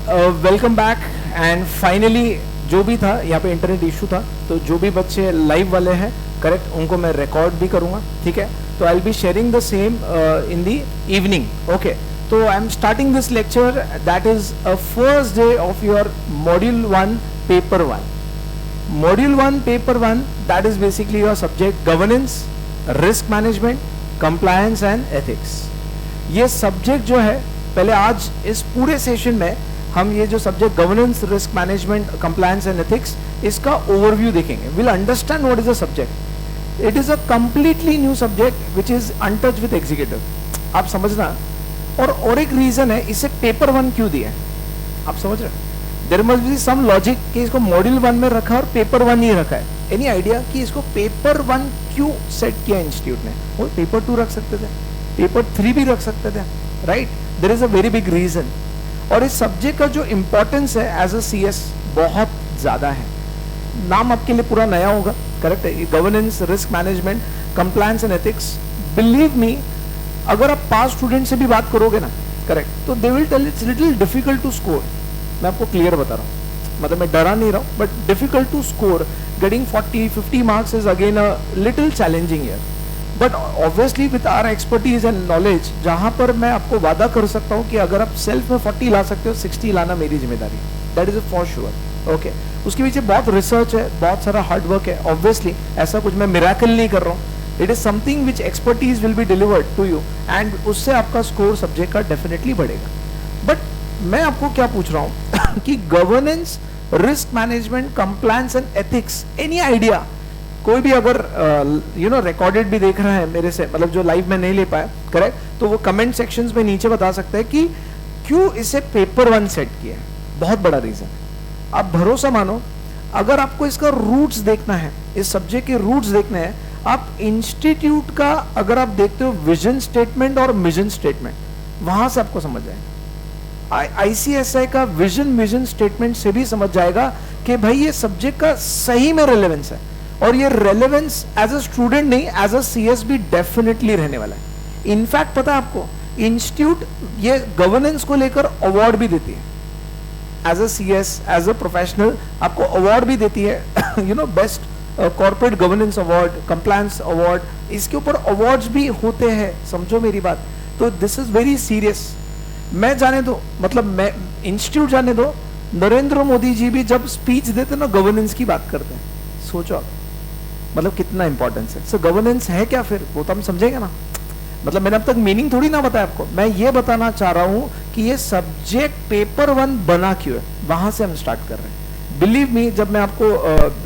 Welcome back and finally जो भी था यहाँ पे इंटरनेट इशू था, तो जो भी बच्चे लाइव वाले हैं करेक्ट उनको मैं रिकॉर्ड भी करूँगा, ठीक है। तो I will be sharing the same in the evening, okay. तो I am starting this lecture that is first day of your module 1 paper 1। Module 1 paper 1 that is basically your subject governance, risk management, compliance and ethics. ये subject जो है पहले आज इस पूरे session में हम ये जो subject governance, risk management, compliance and ethics इसका ओवरव्यू देखेंगे। Will understand what is the subject. It is a completely new subject which is untouch with executive, आप समझना। और एक रीजन है इसे पेपर 1 क्यों दिया है, आप समझ रहे हैं। There must be some logic कि इसको मॉड्यूल 1 में रखा और पेपर 1 ही रखा है। एनी आइडिया कि इसको पेपर 1 क्यों सेट किया इंस्टीट्यूट ने? वो पेपर 2 रख सकते थे, पेपर 3 भी रख सकते थे, right. There is a very big reason. और इस सब्जेक्ट का जो इंपॉर्टेंस है एज अ CS बहुत ज्यादा है। नाम आपके लिए पूरा नया होगा, करेक्ट है। Governance, risk management, compliance and ethics. Believe me, अगर आप पास स्टूडेंट से भी बात करोगे ना, करेक्ट, तो they will tell it's little difficult to score. मैं आपको क्लियर बता रहा हूँ, मतलब मैं डरा नहीं रहा हूँ, but difficult to score. Getting 40-50 marks is again a little challenging year. But obviously with our expertise and knowledge, जहां पर मैं आपको वादा कर सकता हूं कि अगर आप सेल्फ में 40 ला सकते हो, 60 लाना मेरी जिम्मेदारी है। That is a for sure, okay. उसके पीछे बहुत रिसर्च है, बहुत सारा हार्ड वर्क है। ऑब्वियसली ऐसा कुछ मैं मिरेकल नहीं कर रहा हूँ। It is something which expertise will be delivered to you and उससे आपका स्कोर सब्जेक्ट का डेफिनेटली बढ़ेगा। बट मैं आपको क्या पूछ रहा हूँ कि governance, risk management, compliance and ethics, any idea? कोई भी अगर रिकॉर्डेड भी देख रहा है मेरे से, मतलब जो लाइव में नहीं ले पाया, करेक्ट, तो वो कमेंट सेक्शंस में नीचे बता सकता है कि क्यों इसे पेपर 1 सेट किया है। बहुत बड़ा रीजन है। आप भरोसा मानो, अगर आपको इसका रूट्स देखना है, इस सब्जेक्ट के रूट्स देखने हैं, आप इंस्टीट्यूट का अगर आप देखते हो विजन स्टेटमेंट और मिशन स्टेटमेंट, वहां से आपको समझ जाएगा। ICSI का विजन स्टेटमेंट से भी समझ जाएगा कि भाई ये सब्जेक्ट का सही में रेलेवेंस है। और ये रेलेवेंस एज अ स्टूडेंट नहीं, एज अ CS भी डेफिनेटली रहने वाला है। इनफैक्ट पता है आपको, इंस्टीट्यूट ये गवर्नेंस को लेकर अवार्ड भी देती है। As a CS, as a professional आपको अवार्ड भी देती है, best corporate governance award, compliance award, इसके ऊपर अवार्ड्स भी होते हैं, समझो मेरी बात। तो दिस इज वेरी सीरियस। मैं जाने दो, मतलब मैं इंस्टीट्यूट जाने दो, नरेंद्र मोदी जी भी जब स्पीच देते ना गवर्नेंस की बात करते हैं, सोचो आप, मतलब कितना इंपॉर्टेंस है। सो गवर्नेंस है क्या फिर, वो तो हम समझेंगे ना। मतलब मैंने अब तक मीनिंग थोड़ी ना बताया आपको, मैं ये बताना चाह रहा हूं कि ये सब्जेक्ट पेपर 1 बना क्यों है, वहां से हम स्टार्ट कर रहे हैं। बिलीव मी, जब मैं आपको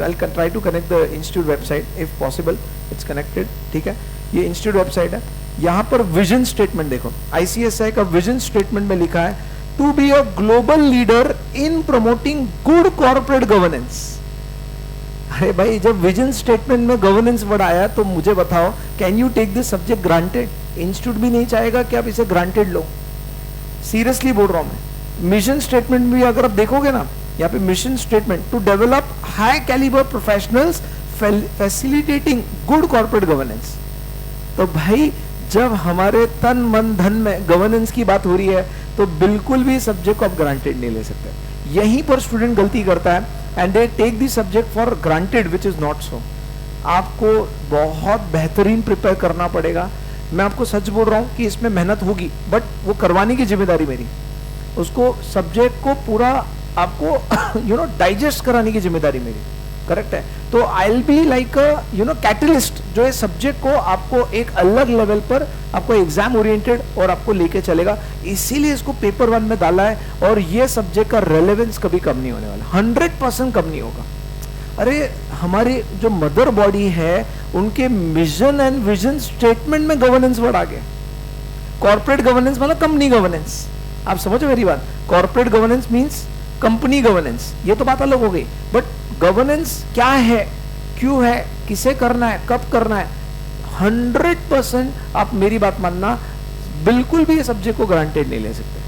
I try to connect the institute website if possible, it's connected, ठीक है। ये इंस्टीट्यूट वेबसाइट है, यहाँ पर विजन स्टेटमेंट देखो, ICSI का विजन स्टेटमेंट में लिखा है to be a global leader in promoting good corporate governance. अरे भाई, जब विजन स्टेटमेंट में गवर्नेंस वर्ड आया तो मुझे बताओ, can you take this subject granted? Institute भी नहीं चाहेगा कि आप इसे ग्रांटेड लो। सीरियसली बोल रहा हूं मैं। मिशन स्टेटमेंट भी अगर आप देखोगे ना, यहाँ पे mission statement to develop high calibre professionals facilitating good corporate governance. तो भाई, जब हमारे तन मन धन में गवर्नेंस की बात हो रही है तो बिल्कुल भी सब्जेक्ट को आप ग्रांटेड नहीं ले सकते। यहीं पर स्टूडेंट गलती करता है and they take this subject for granted, which is not so. आपको बहुत बेहतरीन प्रिपेयर करना पड़ेगा। मैं आपको सच बोल रहा हूँ कि इसमें मेहनत होगी, बट वो करवाने की जिम्मेदारी मेरी। उसको सब्जेक्ट को पूरा आपको डाइजेस्ट कराने की जिम्मेदारी मेरी, करेक्ट है। तो I will be like catalyst, जो इस सब्जेक्ट को आपको एक अलग लेवल पर आपको एग्जाम ओरिएंटेड और आपको लेके चलेगा। इसीलिए इसको पेपर 1 में डाला है। और ये सब्जेक्ट का रेलेवेंस कभी कम नहीं होने वाला, 100% कम नहीं होगा। अरे, हमारी जो मदर बॉडी है उनके मिशन एंड विजन स्टेटमेंट में गवर्नेंस वर्ड आ गया। कॉर्पोरेट गवर्नेंस मतलब कंपनी गवर्नेंस, आप समझो मेरी बात। Corporate governance means company governance, ये तो बात अलग हो गई। बट गवर्नेंस क्या है, क्यों है, किसे करना है, कब करना है, 100% आप मेरी बात मानना, बिल्कुल भी ये सब्जेक्ट को ग्रांटेड नहीं ले सकते।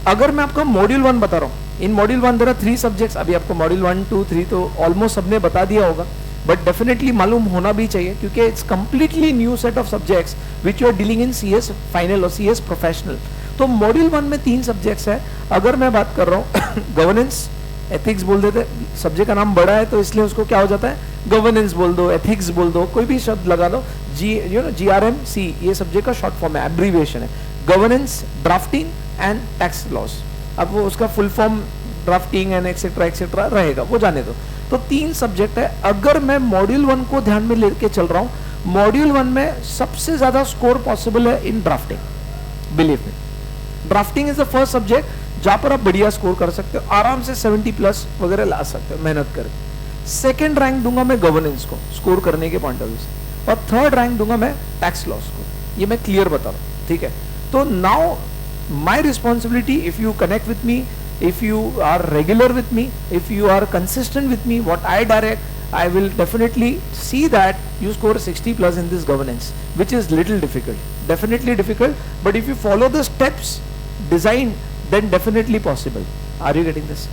अगर मैं आपको मॉड्यूल 1 बता रहा हूँ, इन मॉड्यूल 1 देयर आर 3 सब्जेक्ट्स। अभी आपको मॉड्यूल 1, 2, 3 तो ऑलमोस्ट सबने बता दिया होगा, बट डेफिनेटली मालूम होना भी चाहिए क्योंकि it's completely new set of subjects which you are dealing in CS final और CS प्रोफेशनल। तो मॉड्यूल 1 में 3 सब्जेक्ट्स है। अगर मैं बात कर रहा हूँ गवर्नेंस, एथिक्स बोल देते, सब्जेक्ट का नाम बड़ा है तो इसलिए उसको क्या हो जाता है, गवर्नेंस बोल दो, एथिक्स बोल दो, कोई भी शब्द लगा दो, GRMC ये सब्जेक्ट का शॉर्ट फॉर्म है, एब्रीविएशन है, governance, drafting and tax loss. अब वो उसका full form drafting and etcetera etcetera रहेगा, वो जाने दो। तो 3 सब्जेक्ट है। अगर मैं मॉड्यूल 1 को ध्यान में लेके चल रहा हूँ, मॉड्यूल 1 में सबसे ज्यादा स्कोर पॉसिबल है in drafting, believe me. Drafting is the first subject जहां पर आप बढ़िया स्कोर कर सकते हो, आराम से 70+ वगैरह ला सकते हो मेहनत करके। सेकंड रैंक दूंगा मैं गवर्नेंस को स्कोर करने के पॉइंट ऑफ व्यू से, और थर्ड रैंक दूंगा मैं टैक्स लॉस को। ये मैं क्लियर बता रहा हूँ, ठीक है। तो now my responsibility, if you connect with me, if you are regular with me, if you are consistent with me, what I direct, I will definitely see that you score 60+ in this governance, which is little difficult, definitely difficult, but if you follow the steps designed, then definitely possible. Are you getting this?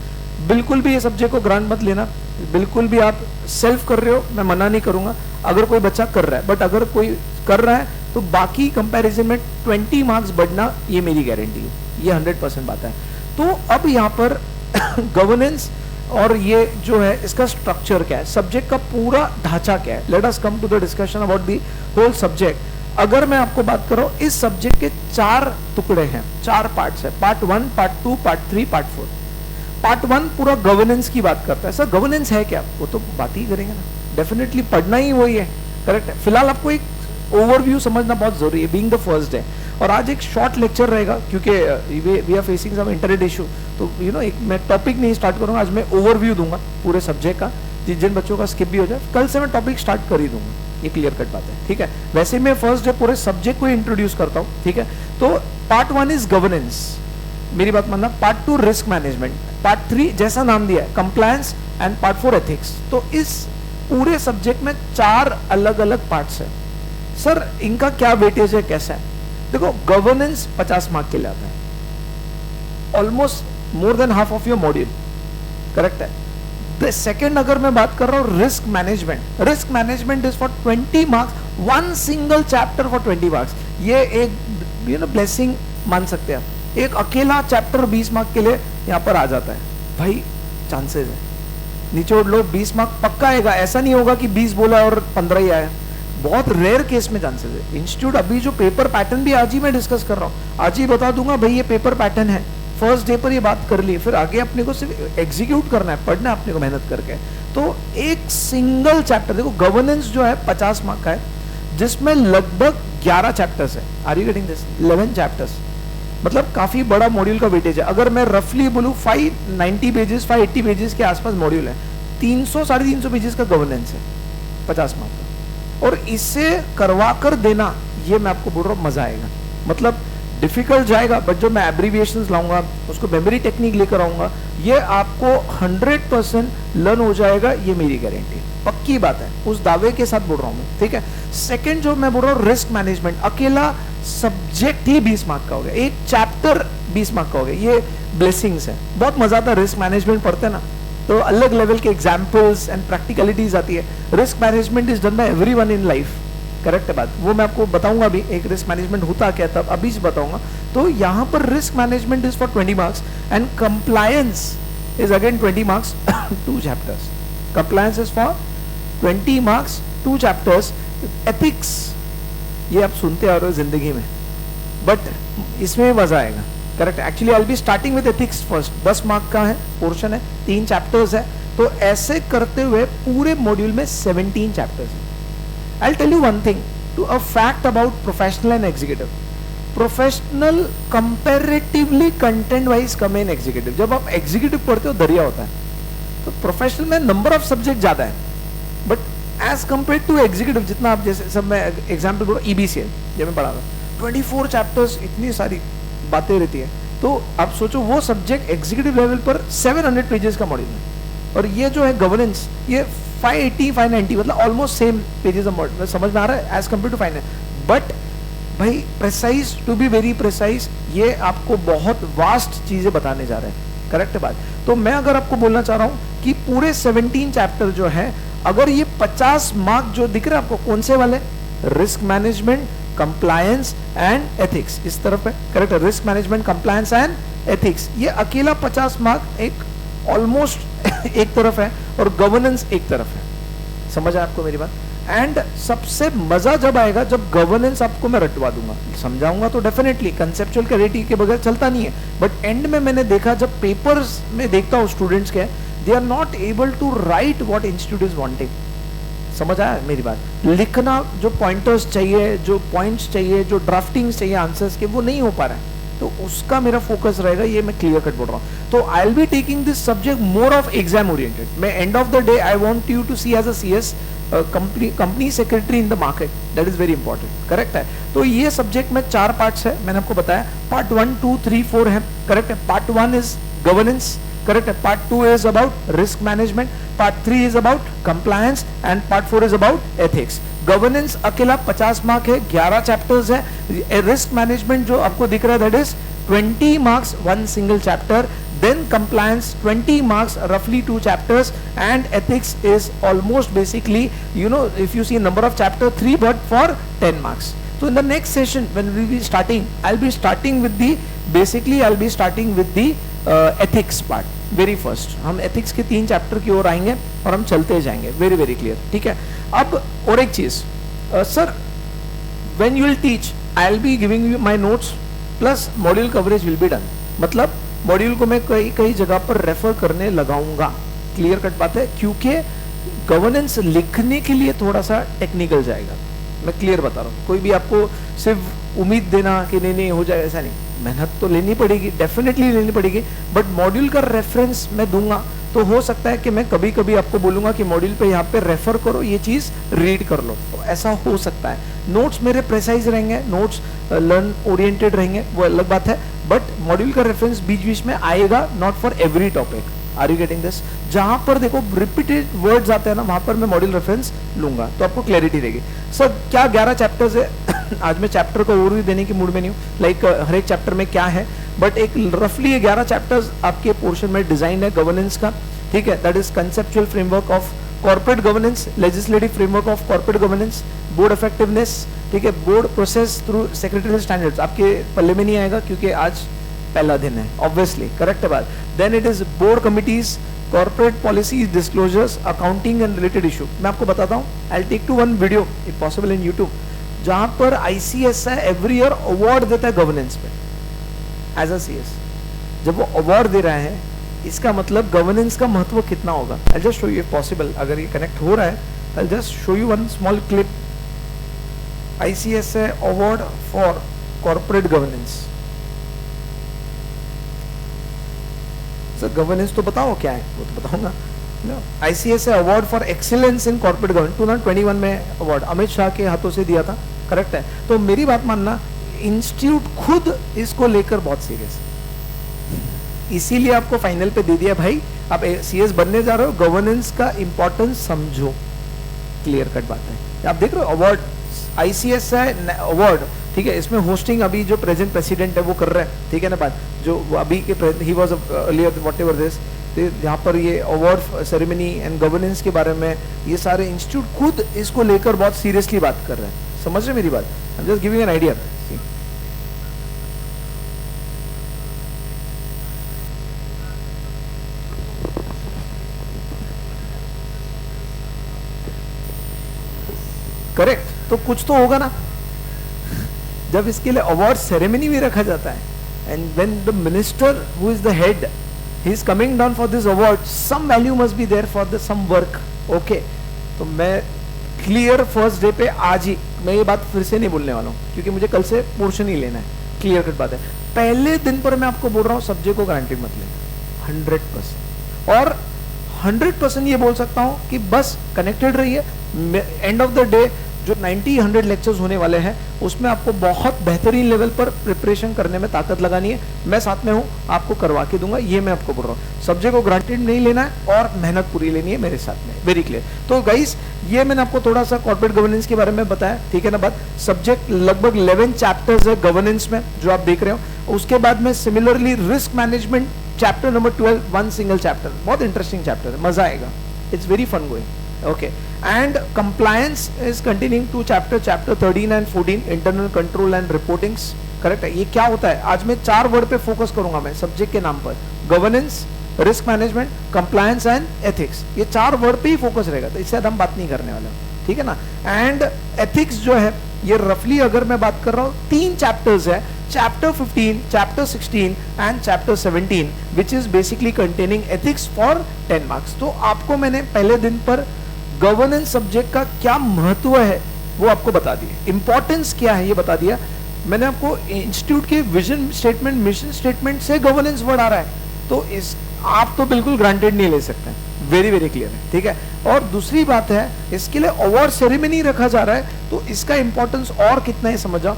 बिल्कुल भी ये subject को grant मत लेना, बिल्कुल भी आप self कर रहे हो, मैं मना नहीं करूंगा अगर कोई बच्चा कर रहा है, बट अगर कोई कर रहा है तो बाकी कंपैरिजन में 20 मार्क्स बढ़ना ये मेरी गारंटी है, ये 100% बात है। तो अब यहाँ पर गवर्नेंस और ये जो है इसका स्ट्रक्चर क्या है, सब्जेक्ट का पूरा ढांचा क्या है, let us come to the discussion about the whole subject. अगर मैं आपको बात कर रहा हूँ, इस सब्जेक्ट के 4 टुकड़े हैं, 4 पार्ट्स है, part 1, part 2, part 3, part 4। Part 1 पूरा गवर्नेंस की बात करता है। सर गवर्नेंस है क्या, वो तो बात ही करेंगे ना, डेफिनेटली पढ़ना ही वही है, करेक्ट है। फिलहाल आपको एक ओवरव्यू समझना बहुत जरूरी है, बीइंग द फर्स्ट डे। और आज एक शॉर्ट लेक्चर रहेगा क्योंकि we are facing some internet issue, तो एक मैं टॉपिक नहीं स्टार्ट करूंगा, आज मैं ओवरव्यू दूंगा पूरे सब्जेक्ट का, जिन बच्चों का स्किप भी हो जाए, कल से मैं टॉपिक स्टार्ट कर ही दूंगा, ये क्लियर कट बात है, ठीक है। वैसे मैं फर्स्ट डे पूरे सब्जेक्ट को इंट्रोड्यूस करता हूँ, ठीक है। तो पार्ट 1 इज गवर्नेंस, मेरी बात मानना। पार्ट 2 रिस्क मैनेजमेंट, पार्ट 3 जैसा नाम दिया है कंप्लायंस, एंड पार्ट 4 एथिक्स। तो इस पूरे सब्जेक्ट में 4 अलग अलग पार्ट्स है। सर इनका क्या वेटेज है, कैसा है? देखो गवर्नेंस 50 मार्क के लिए आता है, almost more than half of your module, correct है। द सेकेंड अगर मैं बात कर रहा हूं risk management, risk management is for 20 marks, one single chapter for 20 marks. ये एक ब्लेसिंग मान सकते हैं आप, एक अकेला चैप्टर 20 मार्क के लिए यहां पर आ जाता है भाई, चांसेस है निचोड़ लो 20 मार्क पक्का आएगा। ऐसा नहीं होगा कि 20 बोला और 15 ही आया, बहुत रेयर केस में चांसेस है। इंस्टीट्यूट अभी जो पेपर पैटर्न भी आज ही मैं डिस्कस कर रहा हूँ, आज ही बता दूंगा भाई ये पेपर पैटर्न है, फर्स्ट डे पर ये बात कर ली, फिर आगे अपने को सिर्फ एग्जीक्यूट करना है, पढ़ना है अपने को मेहनत करके। तो एक सिंगल चैप्टर, देखो गवर्नेंस जो है 50 मार्क का है, जिसमें लगभग 11 चैप्टर्स है। Are you getting this? 11 chapters, मतलब काफी बड़ा मॉड्यूल का वेटेज है। अगर मैं रफली बोलूं 590 पेजेस 580 पेजेस के आसपास मॉड्यूल है, 300 साढ़े 300 पेजेस का गवर्नेंस है 50 मार्क का, और इसे करवा कर देना, ये मैं आपको बोल रहा हूँ मजा आएगा। मतलब डिफिकल्ट जाएगा, बट जो मैं एब्रीविएशंस लाऊंगा, उसको मेमोरी टेक्निक लेकर आऊंगा, ये आपको 100% लर्न हो जाएगा, ये मेरी गारंटी है, पक्की बात है, उस दावे के साथ बोल रहा हूँ मैं, ठीक है। सेकंड जो मैं बोल रहा हूँ रिस्क मैनेजमेंट, अकेला सब्जेक्ट ही 20 मार्क का हो गया, एक चैप्टर 20 मार्क का हो गया, ये ब्लेसिंग्स है। बहुत मजा आता है रिस्क मैनेजमेंट पढ़ते हैं ना, तो अलग लेवल के एग्जाम्पल्स एंड प्रैक्टिकलिटीज आती है। Risk management is done bye everyone in life, correct है बात, वो मैं आपको बताऊंगा भी एक रिस्क मैनेजमेंट होता क्या, तब अभी से बताऊंगा। तो यहाँ पर risk management is for 20 marks and compliance is again 20 marks 2 chapters. Compliance is for 20 marks 2 chapters. Ethics ये आप सुनते आ रहे हो जिंदगी में, बट इसमें मजा आएगा, correct. Actually I will be starting with ethics first, 10 mark का है पोर्शन है, 3 चैप्टर्स है, तो ऐसे करते हुए पूरे मॉड्यूल में 17 चैप्टर्स है। I'll tell you one thing, to a fact about professional and executive. Professional comparatively content wise कम है executive. जब आप executive पढ़ते हो दरिया होता है, तो professional में number of subject ज्यादा है, but as compared to executive जितना आप जैसे सब मैं example बोल रहा हूँ EBCL जब मैं पढ़ा रहा 24 chapters, इतनी सारी बातें रहती है, तो आप सोचो वो सब्जेक्ट एग्जीक्यूटिव लेवल पर 700 पेजेस का मॉड्यूल है, और ये जो है गवर्नेंस ये 580 590, मतलब almost same pages of module, समझ में आ रहा है as compare to finance. But भाई precise, to be very precise, ये आपको बहुत वास्ट चीजें बताने जा रहे हैं, करेक्ट बात। तो मैं अगर आपको बोलना चाह रहा हूं कि पूरे 17 चैप्टर जो है, अगर ये 50 मार्क जो दिख रहे हैं आपको, कौन से वाले? Risk management, compliance and ethics, इस तरफ है, करेक्ट है। Risk management, compliance and ethics, ये अकेला 50 मार्क एक ऑलमोस्ट एक तरफ है और गवर्नेंस एक तरफ है। समझ आया आपको मेरी बात? एंड सबसे मजा जब आएगा जब गवर्नेंस आपको मैं रटवा दूंगा, समझाऊंगा तो डेफिनेटली, कंसेप्चुअल क्लैरिटी के बगैर चलता नहीं है, बट एंड में मैंने देखा जब पेपर्स में देखता हूँ स्टूडेंट्स के, they are not able to write what institute is wanting. समझ आया मेरी बात? लिखना जो पॉइंटर्स चाहिए, जो पॉइंट्स चाहिए, जो ड्राफ्टिंग्स चाहिए आंसर्स के, वो नहीं हो पा रहा है, तो उसका मेरा फोकस रहेगा, ये मैं क्लियर कट बोल रहा हूँ। तो I will be taking this subject more of exam oriented. मैं end of the day I want you to see as a CS company secretary in the market, that is very important, correct है? तो ये subject में 4 parts है, मैंने आपको बताया, part 1, 2, 3, 4 है, करेक्ट है? पार्ट 1 इज गवर्नेंस, करेक्ट है? Part 2 is about risk management, part 3 is about compliance and part 4 is about ethics. Governance अकेला 50 मार्क है, 11 चैप्टर्स है। रिस्क मैनेजमेंट जो आपको दिख रहा है that is 20 marks, one single chapter. Then compliance, 20 marks, roughly 2 chapters, and ethics is almost basically, you know, if you see number of chapter 3, but for 10 marks. So in the next session, when we will be starting, I'll be starting with the, basically I'll be starting with the ethics part, very first. हम ethics के 3 chapter की ओर आएंगे और हम चलते जाएंगे, very very clear, ठीक है? अब और एक चीज, sir, when you will teach, I'll be giving you my notes plus module coverage will be done. मतलब मॉड्यूल को मैं कई कई जगह पर रेफर करने लगाऊंगा, क्लियर कट बात है, क्योंकि गवर्नेंस लिखने के लिए थोड़ा सा टेक्निकल जाएगा, मैं क्लियर बता रहा हूँ। कोई भी आपको सिर्फ उम्मीद देना कि नहीं नहीं हो जाए, ऐसा नहीं, मेहनत तो लेनी पड़ेगी, डेफिनेटली लेनी पड़ेगी, बट मॉड्यूल का रेफरेंस मैं दूंगा, तो हो सकता है कि मैं कभी कभी आपको बोलूंगा कि मॉड्यूल पे यहाँ पे रेफर करो, ये चीज रीड कर लो, तो ऐसा हो सकता है। नोट्स मेरे प्रेसाइज रहेंगे, नोट्स लर्न ओरिएंटेड रहेंगे, वो अलग बात है, बट मॉड्यूल का रेफरेंस बीच बीच में आएगा, not for every topic. Are you getting this? जहां पर देखो रिपीटेड वर्ड्स आते हैं ना, वहां पर मैं मॉड्यूल रेफरेंस लूंगा, तो आपको क्लैरिटी रहेगी। सर क्या 11 चैप्टर्स है आज मैं चैप्टर को ओवरव्यू देने की मूड में नहीं हूँ, लाइक हर एक चैप्टर में क्या है, बट एक रफली 11 चैप्टर्स आपके पोर्शन में डिजाइन है गवर्नेंस का, ठीक है? That is conceptual framework of corporate governance, legislative framework of corporate governance, board effectiveness, ठीक है? Board process through secretarial standards, आपके पल्ले में नहीं आएगा क्योंकि आज पहला दिन है, ऑब्वियसली, करेक्ट है बात। Then it is board committees, corporate policies, disclosures, accounting and related issue. मैं आपको बताता हूँ, I take to one video if possible in YouTube, जहां पर ICSI एवरी ईयर अवार्ड देता है गवर्नेंस पे एज अ CS। जब वो अवार्ड दे रहा है, इसका मतलब गवर्नेंस का महत्व कितना होगा। I just show you if possible, अगर ये कनेक्ट हो रहा है, I just show you one small clip, ICSI award for corporate governance. Sir governance तो बताओ क्या है, वो तो बताऊंगा। ICSI award for excellence in corporate governance 2021 में अवार्ड अमित शाह के हाथों से दिया था, करेक्ट है? तो मेरी बात मानना, इंस्टीट्यूट खुद इसको लेकर बहुत सीरियस, इसीलिए आपको फाइनल पे दे दिया, भाई आप CS बनने जा रहे हो, गवर्नेंस का इंपॉर्टेंस समझो, क्लियर कट बात है। आप देख रहे हो अवार्ड, ICSI अवार्ड, ठीक है? इसमें होस्टिंग अभी जो प्रेजेंट प्रेसिडेंट है वो कर रहा है, ठीक है ना बात? जो अभी के he was earlier whatever this, यहाँ पर ये अवार्ड सेरेमनी एंड गवर्नेंस के बारे में ये सारे इंस्टीट्यूट खुद इसको लेकर बहुत सीरियसली बात कर रहे हैं। समझ रहे मेरी बात? I am just giving an idea. Correct, तो कुछ तो होगा ना जब इसके लिए अवार्ड सेरेमनी भी रखा जाता है, and when the minister who is the head he is coming down for this award, some value must be there for the some work, okay? तो मैं क्लियर फर्स्ट डे पे आज ही मैं ये बात फिर से नहीं बोलने वाला हूँ, क्योंकि मुझे कल से पोर्शन ही लेना है, क्लियर कट बात है। पहले दिन पर मैं आपको बोल रहा हूँ सब्जेक्ट को गारंटी मत लेना, 100%, और 100% ये बोल सकता हूँ कि बस कनेक्टेड रहिए। एंड ऑफ द डे जो 90-100 लेक्चर्स होने वाले हैं, उसमें आपको बहुत बेहतरीन लेवल पर प्रिपरेशन करने में ताकत लगानी है। मैं साथ में हूँ, आपको करवा के दूंगा, ये मैं आपको बोल रहा हूँ। सब्जेक्ट को ग्रांटेड नहीं लेना है और मेहनत पूरी लेनी है मेरे साथ में, वेरी क्लियर। तो गाइस, ये मैंने आपको थोड़ा सा कॉर्पोरेट गवर्नेंस के बारे में बताया, ठीक है ना बात? सब्जेक्ट लगभग 11 चैप्टर्स है गवर्नेंस में जो आप देख रहे हो। उसके बाद में similarly risk management chapter number 12, one single chapter, बहुत इंटरेस्टिंग चैप्टर है, मजा आएगा, it's very fun going, okay? And compliance is continuing to chapter 13 and 14, internal control and reportings, correct है। ये क्या होता है, आज मैं 4 वर्ड पे फोकस करूंगा मैं सब्जेक्ट के नाम पर, governance, risk management, compliance and ethics. ये 4 वर्ड पे ही फोकस रहेगा, तो इससे ज्यादा हम बात नहीं करने वाले, ठीक है ना। एंड एथिक्स जो है ये रफली अगर मैं बात कर रहा हूँ 3 चैप्टर्स है, chapter 15, chapter 16 and chapter 17, which is basically containing ethics for 10 marks. तो आपको मैंने पहले दिन पर गवर्नेंस सब्जेक्ट का क्या महत्व है वो आपको बता दिया, इंपॉर्टेंस क्या है ये बता दिया मैंने आपको। इंस्टीट्यूट के विजन स्टेटमेंट, मिशन स्टेटमेंट से गवर्नेंस वर्ड आ रहा है, तो इस आप तो बिल्कुल ग्रांटेड नहीं ले सकते, वेरी वेरी क्लियर है, ठीक है। और दूसरी बात है, इसके लिए अवार्ड सेरेमनी रखा जा रहा है, तो इसका इंपॉर्टेंस और कितना है समझ जाओ।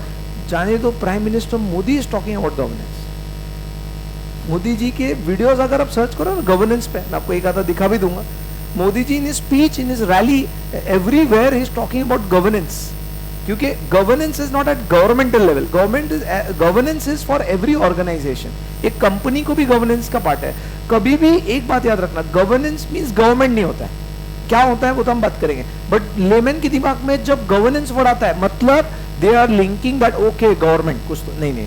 जाने दो, prime minister Modi is talking about governance. Modi ji के वीडियोस अगर आप सर्च करो ना गवर्नेंस पे, मैं आपको एक आधा दिखा भी दूंगा। Modi ji in speech, in his rally, everywhere ही इज टॉकिंग अबाउट गवर्नेंस, क्योंकि governance is not at governmental level, governance is for every organisation. एक कंपनी को भी गवर्नेंस का पार्ट है। कभी भी एक बात याद रखना, गवर्नेंस मींस गवर्नमेंट नहीं होता है, क्या होता है वो तो हम बात करेंगे, बट लेमन के दिमाग में जब गवर्नेंस वर्ड आता है मतलब they are linking that okay government कुछ तो नहीं,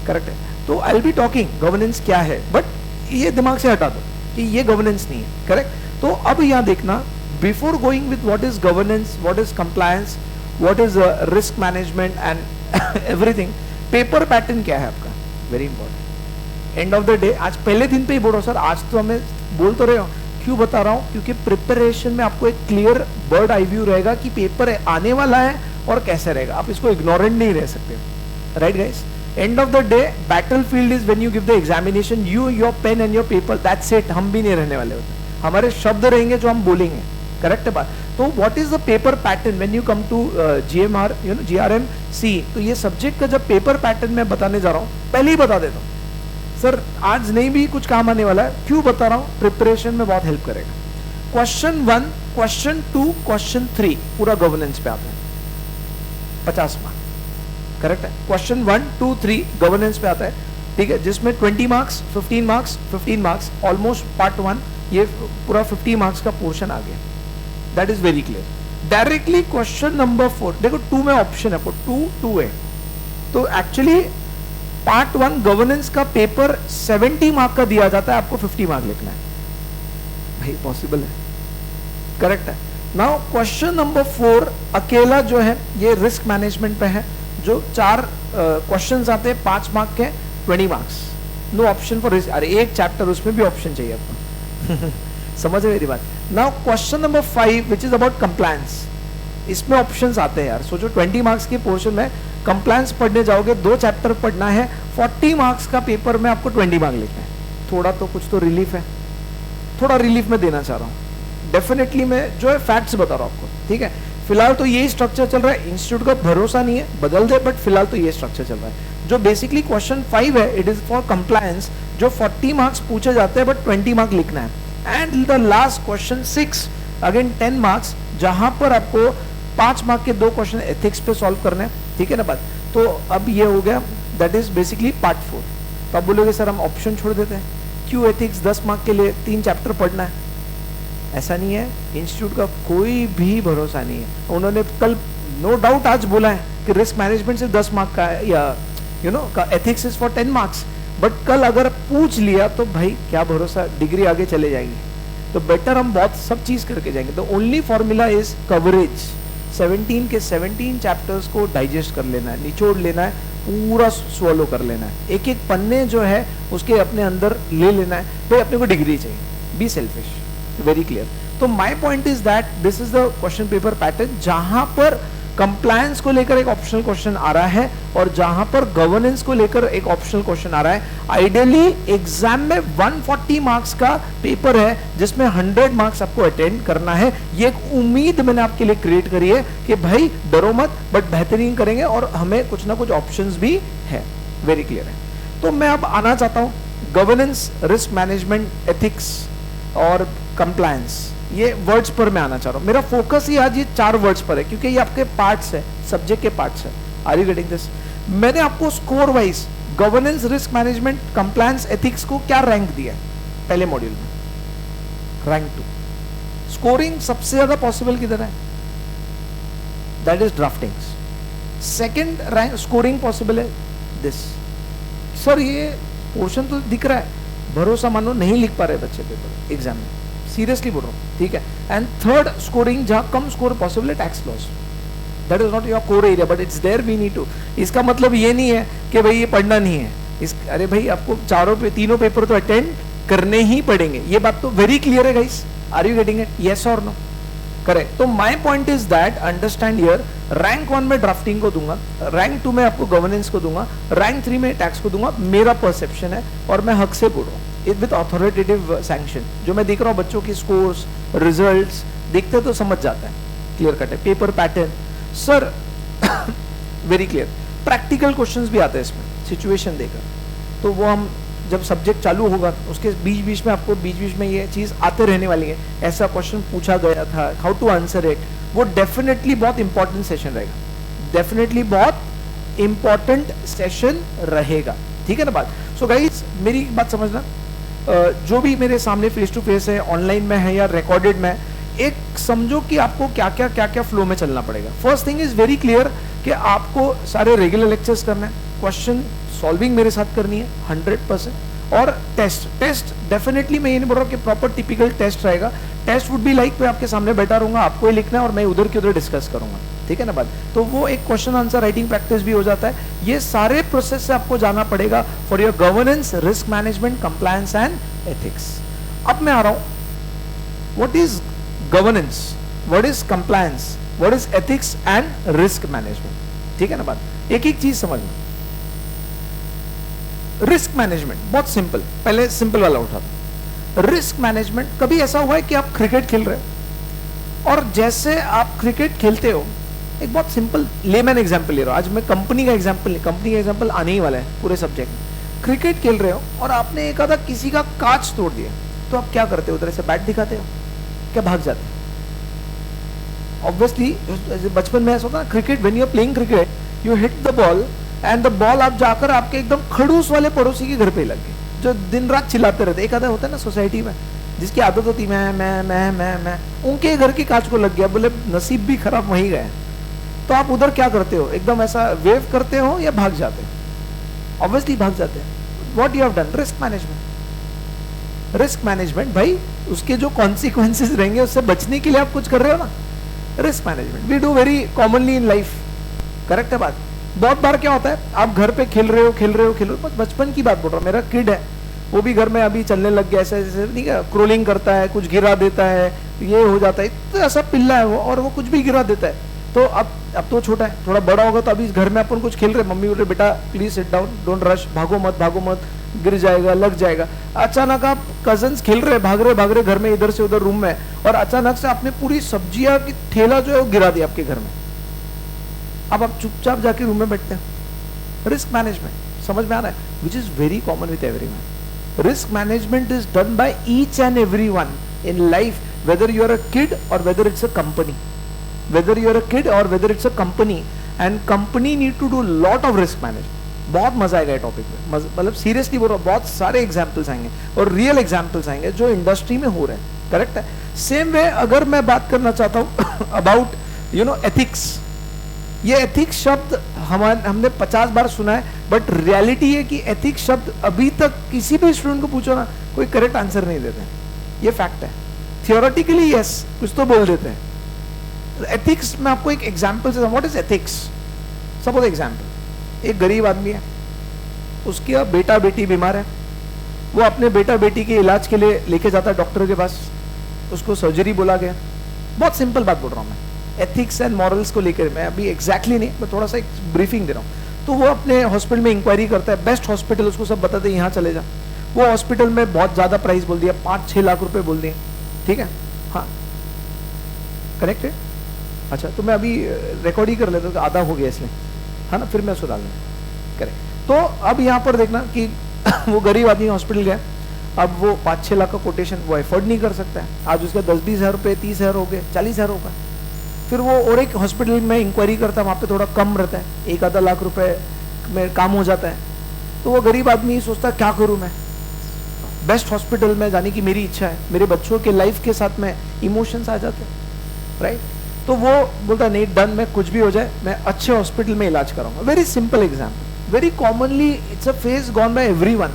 करेक्ट है। तो I will be talking governance क्या है, बट ये दिमाग से हटा दो कि ये गवर्नेंस नहीं है, करेक्ट। तो अब यहां देखना, before going with what is governance, what is compliance, what is risk management and everything, paper pattern क्या है आपका, very important. And of the day, आज पहले दिन पे ही बोलो सर, आज तो हमें बोल तो रहे हो, क्यों बता रहा हूं, क्योंकि प्रिपरेशन में आपको एक क्लियर बर्ड आई व्यू रहेगा कि पेपर आने वाला है और कैसे रहेगा, आप इसको इग्नोरेंट नहीं रह सकते, right guys. End of the day battlefield is when you give the examination, you, your pen and your paper, that's it. हम भी नहीं रहने वाले होते, हमारे शब्द रहेंगे जो हम बोलेंगे, करेक्ट है बात। तो what is the paper pattern when you come to GMR, you know GRMC, तो ये सब्जेक्ट का जब पेपर पैटर्न मैं बताने जा रहा हूं, पहले ही बता देता हूं सर, आज नहीं भी कुछ काम आने वाला है, क्यों बता रहा हूं, प्रिपरेशन में बहुत हेल्प करेगा। क्वेश्चन 1, क्वेश्चन 2, क्वेश्चन 3 पूरा गवर्नेंस पे आता है, 50 मार्क्स, करेक्ट है। क्वेश्चन 1, 2, 3 गवर्नेंस पे आता है, ठीक है, जिसमें 20 marks, 15 marks, 15 marks, almost part 1 ये पूरा 50 मार्क्स का पोर्शन आ गया, that is very clear. Directly question number 4, देखो 2 में ऑप्शन है, 2 है, तो एक्चुअली पार्ट 1 गवर्नेंस का पेपर 70 मार्क का दिया जाता है, आपको 50 मार्क लिखना है, भाई पॉसिबल है, करेक्ट है। नाउ क्वेश्चन नंबर 4 अकेला जो है ये रिस्क मैनेजमेंट पे है, जो 4 क्वेश्चंस आते हैं 5 मार्क के, 20 marks, no option for risk. अरे एक चैप्टर उसमें भी ऑप्शन चाहिए आपको समझ मेरी बात। Now question number 5 which is about compliance, इसमें ऑप्शंस आते हैं यार, सोचो 20 मार्क्स के पोर्शन में कंप्लायंस पढ़ने जाओगे, 2 चैप्टर पढ़ना है, 40 मार्क्स का पेपर में आपको 20 मार्क लिखना है, थोड़ा तो कुछ तो रिलीफ है, थोड़ा रिलीफ में देना चाह रहा हूँ, डेफिनेटली मैं जो है फैक्ट्स बता रहा हूँ आपको, ठीक है। फिलहाल तो यही स्ट्रक्चर चल रहा है, इंस्टीट्यूट का भरोसा नहीं है, बदल दे, बट फिलहाल तो ये स्ट्रक्चर चल रहा है। जो बेसिकली क्वेश्चन 5 है, इट इज फॉर कंप्लायंस, जो 40 मार्क्स पूछे जाते हैं बट 20 मार्क लिखना है। And the last question 6 again 10 marks, जहां पर आपको 5 मार्क के 2 क्वेश्चन एथिक्स पे सॉल्व करने हैं, ठीक है ना बात। तो अब ये हो गया, दैट इज बेसिकली पार्ट 4। तो आप बोलोगे सर हम ऑप्शन छोड़ देते हैं, क्यों एथिक्स 10 मार्क के लिए 3 चैप्टर पढ़ना है, ऐसा नहीं है, इंस्टीट्यूट का कोई भी भरोसा नहीं है। उन्होंने कल नो डाउट आज बोला है कि रिस्क मैनेजमेंट सिर्फ 10 मार्क का है, या यू नो का ethics is for 10 marks, but कल अगर पूछ लिया तो भाई क्या भरोसा, डिग्री आगे चले जाएगी। तो बेटर हम बहुत सब चीज करके जाएंगे। तो ओनली फॉर्मूला इज कवरेज, 17 के 17 चैप्टर्स को डाइजेस्ट कर लेना है, निचोड़ लेना है, पूरा स्वॉलो कर लेना है, एक एक पन्ने जो है उसके अपने अंदर ले लेना है, भाई अपने को डिग्री चाहिए, बी सेल्फिश, वेरी क्लियर। तो my point is that this is the question paper pattern, जहां पर कंप्लायंस को लेकर एक ऑप्शनल क्वेश्चन आ रहा है और जहां पर गवर्नेंस को लेकर एक ऑप्शनल क्वेश्चन आ रहा है। आइडियली एग्जाम में 140 मार्क्स का पेपर है, जिसमें 100 मार्क्स आपको अटेंड करना है। ये एक उम्मीद मैंने आपके लिए क्रिएट करी है कि भाई डरो मत, बट बेहतरीन करेंगे और हमें कुछ ना कुछ ऑप्शंस भी है, वेरी क्लियर है। तो मैं अब आना चाहता हूं गवर्नेंस, रिस्क मैनेजमेंट, एथिक्स और कंप्लायंस, ये वर्ड्स पर मैं आना चाह रहा हूं। मेरा फोकस ही आज ये 4 वर्ड्स पर है, क्योंकि ये आपके पार्ट्स है, सब्जेक्ट के पार्ट्स है। Are you getting this? मैंने आपको score wise governance, risk management, compliance, ethics को क्या रैंक दिया पहले मॉड्यूल में, रैंक 2। स्कोरिंग सबसे ज्यादा पॉसिबल किधर है, that is drafting. Second rank scoring possible है दिस, सर ये पोर्शन तो दिख रहा है, भरोसा मानो नहीं लिख पा रहे बच्चे पेपर एग्जाम में, सीरियसली बोल रहा हूँ, ठीक है। एंड थर्ड, स्कोरिंग, जहाँ कम स्कोर पॉसिबल है, tax laws, that is not your core area but it's there, we need to. इसका मतलब ये नहीं है कि भाई ये पढ़ना नहीं है, अरे भाई आपको तीनों पेपर तो अटेंड करने ही पड़ेंगे, ये बात तो वेरी क्लियर है guys, are you getting it, yes और नो, करेक्ट। तो my point is that understand here, rank 1 में ड्राफ्टिंग को दूंगा, रैंक 2 में आपको गवर्नेंस को दूंगा, रैंक 3 में टैक्स को दूंगा, मेरा परसेप्शन है और मैं हक से बोल रहा हूँ विद अथॉरिटेटिव सैंक्शन। जो मैं देख रहा हूँ बच्चों की स्कोर्स, रिजल्ट्स देखते तो समझ जाता है, क्लियर कट है, paper pattern sir very clear. Practical questions भी आते हैं इसमें, सिचुएशन देकर, तो वो हम जब सब्जेक्ट चालू होगा उसके बीच बीच में आपको बीच बीच में ये चीज आते रहने वाली है, ऐसा क्वेश्चन पूछा गया था, हाउ टू आंसर इट, वो डेफिनेटली बहुत इंपॉर्टेंट सेशन रहेगा, डेफिनेटली बहुत इंपॉर्टेंट सेशन रहेगा, ठीक है ना बात। सो गाइस मेरी बात समझना, जो भी मेरे सामने फेस टू फेस है, ऑनलाइन में है या रिकॉर्डेड में, एक समझो कि आपको क्या क्या फ्लो में चलना पड़ेगा। First thing is very clear कि आपको सारे रेगुलर लेक्चर्स करना है, क्वेश्चन सॉल्विंग मेरे साथ करनी है 100%, और टेस्ट डेफिनेटली मैं ये नहीं बोल रहा कि प्रॉपर टिपिकल टेस्ट रहेगा, टेस्ट वुड बी लाइक मैं आपके सामने बैठा रहूंगा, आपको ही लिखना है और मैं उधर की उधर डिस्कस करूंगा, ठीक है ना बात। तो वो एक क्वेश्चन आंसर राइटिंग प्रैक्टिस भी हो जाता है। ये सारे प्रोसेस से आपको जाना पड़ेगा for your governance, risk management, compliance and ethics. अब मैं आ रहा हूं, what is governance, what is compliance, what is ethics and risk management, ठीक है ना बात। एक एक चीज समझना। रिस्क मैनेजमेंट बहुत सिंपल, पहले सिंपल वाला उठाता। रिस्क मैनेजमेंट, कभी ऐसा हुआ है कि आप क्रिकेट खेल रहे हो और जैसे आप क्रिकेट खेलते हो, एक बहुत सिंपल लेमैन एग्जांपल ले रहा हूं, आज मैं कंपनी का एग्जांपल आने ही वाला है पूरे सब्जेक्ट में। क्रिकेट खेल रहे हो और आपने एक आधा किसी का कांच तोड़ दिया, तो आप क्या करते हो, उधर से बैट दिखाते हो क्या भाग जाते हो? ऑब्वियसली बचपन में ऐसा होता है cricket, when you are playing cricket you hit the ball and the ball आप जाकर आपके एकदम खड़ूस वाले पड़ोसी के घर पे लग गए, जो दिन रात चिल्लाते रहते। एक आधा होता है ना सोसाइटी में जिसकी आदत होती मैं, उनके घर की कांच को लग गया, बोले नसीब भी खराब वहीं गए। तो आप उधर क्या करते हो, एकदम ऐसा वेव करते हो या भाग जाते हो? ऑब्वियसली भाग जाते हैं। What you have done, risk management. Risk management भाई, उसके जो कॉन्सिक्वेंसेस रहेंगे उससे बचने के लिए आप कुछ कर रहे हो ना, risk management we do very commonly in life, correct है बात। बहुत बार क्या होता है, आप घर पे खेल रहे हो, बचपन की बात बोल रहा हूँ, मेरा किड है वो भी घर में अभी चलने लग गया, ऐसे ऐसे नहीं क्या, क्रोलिंग करता है, कुछ गिरा देता है, ये हो जाता है, तो ऐसा पिल्ला है वो, और वो कुछ भी गिरा देता है। तो अब तो छोटा है, थोड़ा बड़ा होगा तो अभी घर में अपन कुछ खेल रहे, मम्मी बोल रहे बेटा please sit down, don't rush, भागो मत, गिर जाएगा, लग जाएगा। अचानक आप कजन्स खेल रहे, भाग रहे घर में, इधर से उधर रूम में, और अचानक से आपने पूरी सब्जियां की ठेला जो है वो गिरा दिया आपके घर में। अब आप चुपचाप जाके रूम में बैठते हैं। रिस्क मैनेजमेंट समझ में आ रहा है, which is very common with everyone. Risk management is done by each and everyone in life, whether you are a kid और whether it's a company, and company need to do lot of risk management. बहुत मजा आएगा ये topic में, मतलब seriously बोल रहा हूँ, बहुत सारे एग्जाम्पल्स आएंगे और रियल एग्जाम्पल्स आएंगे जो इंडस्ट्री में हो रहे हैं, करेक्ट है। सेम वे अगर मैं बात करना चाहता हूँ अबाउट एथिक्स, ये एथिक्स शब्द हमने 50 बार सुना है, बट रियलिटी है कि एथिक्स शब्द अभी तक किसी भी स्टूडेंट को पूछो ना, कोई करेक्ट आंसर नहीं देते, ये फैक्ट है। थियोरेटिकली यस, कुछ तो बोल देते हैं। एथिक्स में आपको एक एग्जाम्पल से, what is ethics, suppose example, एक गरीब आदमी है, उसका बेटा बेटी बीमार है, वो अपने बेटा बेटी के इलाज के लिए लेके जाता है डॉक्टर के पास, उसको सर्जरी बोला गया। बहुत सिंपल बात बोल रहा हूँ मैं, एथिक्स एंड मॉरल्स को लेकर, मैं अभी एग्जैक्टली नहीं, मैं थोड़ा सा एक ब्रीफिंग दे रहा हूँ। तो वो अपने हॉस्पिटल में इंक्वायरी करता है, बेस्ट हॉस्पिटल उसको सब बताते हैं यहाँ चले जा। वो हॉस्पिटल में बहुत ज्यादा प्राइस बोल दिया, 5-6 लाख रुपए बोल दिए, ठीक है, हाँ करेक्ट है। अच्छा तो मैं अभी रिकॉर्ड ही कर लेता हूँ, आधा हो गया इसलिए, है ना, फिर मैं उसको डाल दूंगा, करेक्ट। तो अब यहाँ पर देखना कि वो गरीब आदमी हॉस्पिटल गया, अब वो 5-6 लाख का कोटेशन वो एफोर्ड नहीं कर सकता है, आज उसका 10-20 हज़ार रुपये, 30 हज़ार हो गए, 40 हज़ार होगा। फिर वो और एक हॉस्पिटल में इंक्वायरी करता है, वहाँ पे थोड़ा कम रहता है, 1-आधा लाख रुपए में काम हो जाता है। तो वो गरीब आदमी सोचता है क्या करूँ मैं, बेस्ट हॉस्पिटल में जाने की मेरी इच्छा है, मेरे बच्चों के लाइफ के साथ में इमोशंस आ जाते हैं, राइट। तो वो बोलता नहीं, डन, मैं कुछ भी हो जाए मैं अच्छे हॉस्पिटल में इलाज कराऊंगा। Very simple example, very commonly it's a phase gone by everyone.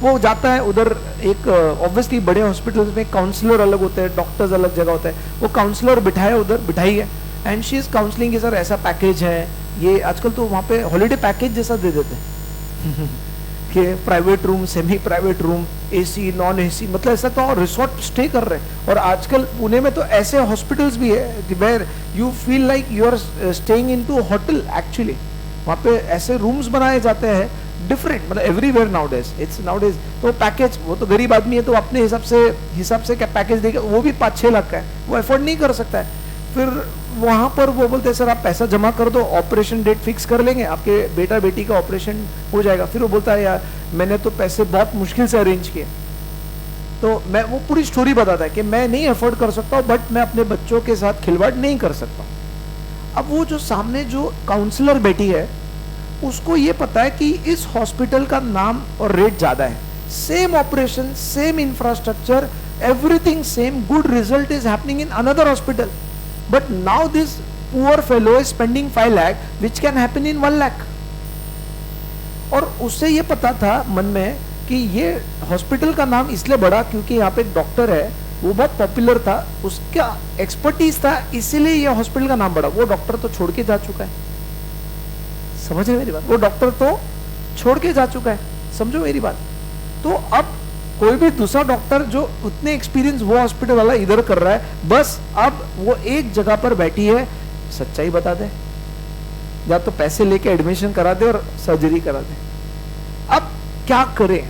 वो जाता है उधर, एक ऑब्वियसली बड़े हॉस्पिटल्स में काउंसलर अलग होते हैं, डॉक्टर्स अलग जगह होते हैं, वो काउंसलर बिठाया उधर, बिठाई है एंड शी इज काउंसलिंग कि सर ऐसा पैकेज है, ये आजकल तो वहाँ पे हॉलीडे पैकेज जैसा दे देते हैं कि private room, semi private room, AC, non AC, मतलब ऐसा तो रिसोर्ट स्टे कर रहे हैं। और आजकल पुणे में तो ऐसे हॉस्पिटल्स भी है where you feel like you are staying into hotel actually. वहाँ पे ऐसे रूम्स बनाए जाते हैं डिफरेंट, मतलब एवरीवेयर नाउडेज, इट्स नाउडेज। तो पैकेज, वो तो गरीब आदमी है तो अपने हिसाब से क्या पैकेज देगा, वो भी 5-6 लाख का है, वो अफोर्ड नहीं कर सकता है। फिर वहां पर वो बोलते हैं सर आप पैसा जमा कर दो, ऑपरेशन डेट फिक्स कर लेंगे, आपके बेटा बेटी का ऑपरेशन हो जाएगा। फिर वो बोलता है यार मैंने तो पैसे बहुत मुश्किल से अरेंज किए। तो मैं वो पूरी स्टोरी बताता है कि मैं नहीं अफोर्ड कर सकता हूँ, बट मैं अपने बच्चों के साथ खिलवाड़ नहीं कर सकता। अब वो जो सामने जो काउंसलर बैठी है उसको ये पता है कि इस हॉस्पिटल का नाम और रेट ज्यादा है, same operation, same infrastructure, everything same, good result is happening in another hospital, but now this poor fellow is spending 5 lakh which can happen in 1 lakh. और उससे ये पता था मन में कि ये हॉस्पिटल का नाम इसलिए बढ़ा क्योंकि यहाँ पे एक डॉक्टर है, वो बहुत पॉपुलर था, उसका एक्सपर्टीज था, इसीलिए ये हॉस्पिटल का नाम बढ़ा। वो डॉक्टर तो छोड़ के जा चुका है, समझ रहे मेरी बात, वो डॉक्टर तो छोड़ के जा चुका है, समझो मेरी बात। तो अब कोई भी दूसरा डॉक्टर जो उतने एक्सपीरियंस वो हॉस्पिटल वाला इधर कर रहा है, बस अब वो एक जगह पर बैठी है, सच्चाई बता दे, या तो पैसे लेके एडमिशन करा दे और सर्जरी करा दे। अब क्या करे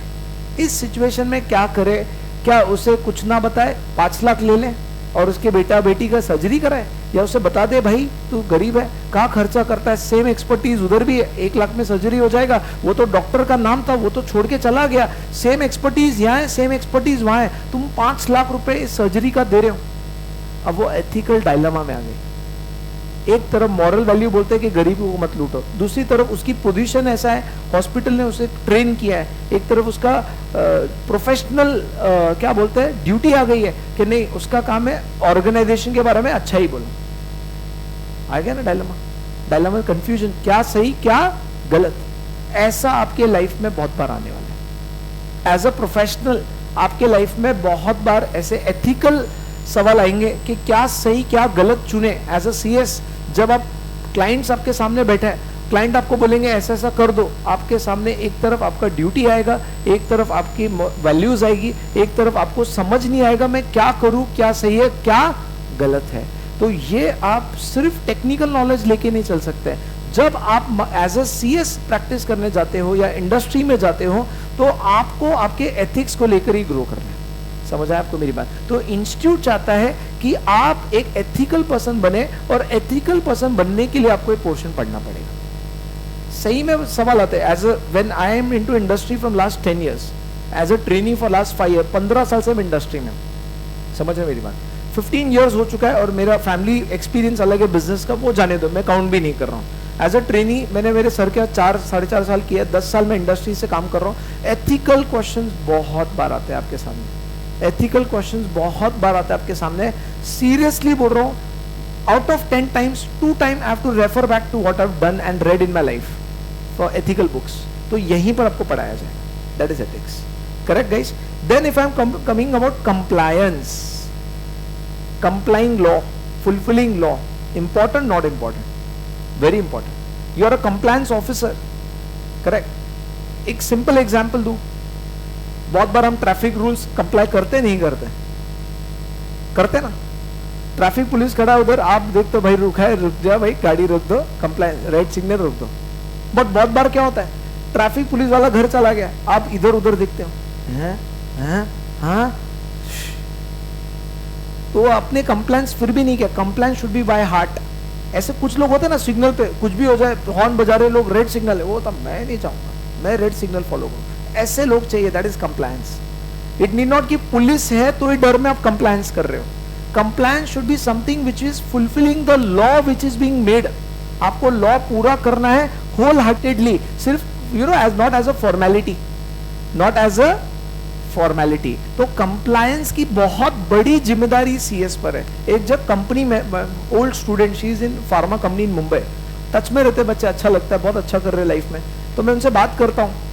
इस सिचुएशन में, क्या करे? क्या उसे कुछ ना बताए, 5 लाख ले ले और उसके बेटा बेटी का सर्जरी कराए, या उसे बता दे भाई तू गरीब है, कहाँ खर्चा करता है, सेम एक्सपर्टीज उधर भी है, 1 लाख में सर्जरी हो जाएगा, वो तो डॉक्टर का नाम था, वो तो छोड़ के चला गया, सेम एक्सपर्टीज यहाँ है, सेम एक्सपर्टीज वहां है, तुम 5 लाख रुपए इस सर्जरी का दे रहे हो। अब वो एथिकल डायलेमा में आ गई। एक तरफ मॉरल वैल्यू बोलते हैं कि गरीबों को मत लूटो, दूसरी तरफ उसकी पोजीशन ऐसा है, हॉस्पिटल ने उसे ट्रेन किया है, एक तरफ उसका प्रोफेशनल क्या बोलते हैं ड्यूटी आ गई है कि नहीं, उसका काम है ऑर्गेनाइजेशन के बारे में अच्छा ही बोलो। आ गया ना डायलेमा, कंफ्यूजन, क्या सही क्या गलत। ऐसा आपके लाइफ में बहुत बार आने वाला है। एज अ प्रोफेशनल आपके लाइफ में बहुत बार ऐसे एथिकल सवाल आएंगे कि क्या सही क्या गलत चुने। एज अ सीएस जब आप क्लाइंट्स आपके सामने बैठे हैं, क्लाइंट आपको बोलेंगे ऐसा ऐसा कर दो, आपके सामने एक तरफ आपका ड्यूटी आएगा, एक तरफ आपकी वैल्यूज आएगी, एक तरफ आपको समझ नहीं आएगा मैं क्या करूं, क्या सही है क्या गलत है। तो ये आप सिर्फ टेक्निकल नॉलेज लेके नहीं चल सकते। जब आप एज अ सीएस प्रैक्टिस करने जाते हो या इंडस्ट्री में जाते हो तो आपको आपके एथिक्स को लेकर ही ग्रो करना है। समझ आया आपको मेरी बात? तो इंस्टीट्यूट चाहता है कि आप एक एथिकल पर्सन बने, और एथिकल पर्सन बनने के लिए आपको एक पोर्शन पढ़ना पड़ेगा। सही में सवाल आते हैं। As a when I am into industry from last 10 years, as a trainee for last 5 years, 15 साल से मैं इंडस्ट्री में। समझ रहे मेरी बात? 15 years हो चुका है और मेरा फैमिली एक्सपीरियंस अलग है बिजनेस का, वो जाने दो, मैं काउंट भी नहीं कर रहा हूँ। एज अ ट्रेनी मैंने मेरे सर के 4-4.5 साल किया, 10 साल में इंडस्ट्री से काम कर रहा हूँ। एथिकल क्वेश्चंस बहुत बार आते हैं आपके सामने, एथिकल क्वेश्चंस बहुत बार आते हैं आपके सामने। सीरियसली बोल रहा हूँ, out of 10 times 2 times I have to refer back to what I have done and read in my life for ethical books. तो यहीं पर आपको पढ़ाया जाएगा, that is ethics, correct guys? Then if I am coming about compliance, complying law, fulfilling law, important not important, very important, you are a compliance officer, correct? एक simple example दूं, बहुत बार हम ट्रैफिक रूल्स कंप्लाई करते नहीं करते? करते ना। Traffic police खड़ा है उधर, आप देखते हो भाई रुका है, रुक जा भाई, गाड़ी रोक दो, कंप्लाई रेड सिग्नल रोक दो। बट बहुत बार क्या होता है, ट्रैफिक पुलिस वाला घर चला गया, आप इधर उधर देखते हो, हाँ, तो आपने कंप्लायंस फिर भी नहीं किया। Compliance should B by heart. ऐसे कुछ लोग होते हैं ना, सिग्नल पे कुछ भी हो जाए, हॉर्न बजा रहे लोग, रेड सिग्नल है, वो तो मैं नहीं चाहूंगा, मैं रेड सिग्नल फॉलो करूं। ऐसे लोग चाहिए, that is compliance. It need not कि पुलिस है तो ही डर में आप कंप्लायंस कर रहे हो। Compliance should be something which is fulfilling the law which is being made. आपको लॉ पूरा करना है होल हार्टेडली, सिर्फ as not as a formality, not as a formality. तो कंप्लायंस की बहुत बड़ी जिम्मेदारी सीएस पर है। एक जब कंपनी में old student, she is in pharma company in Mumbai, touch में रहते बच्चे, अच्छा लगता है, बहुत अच्छा कर रहे लाइफ में, तो मैं उनसे बात करता हूँ,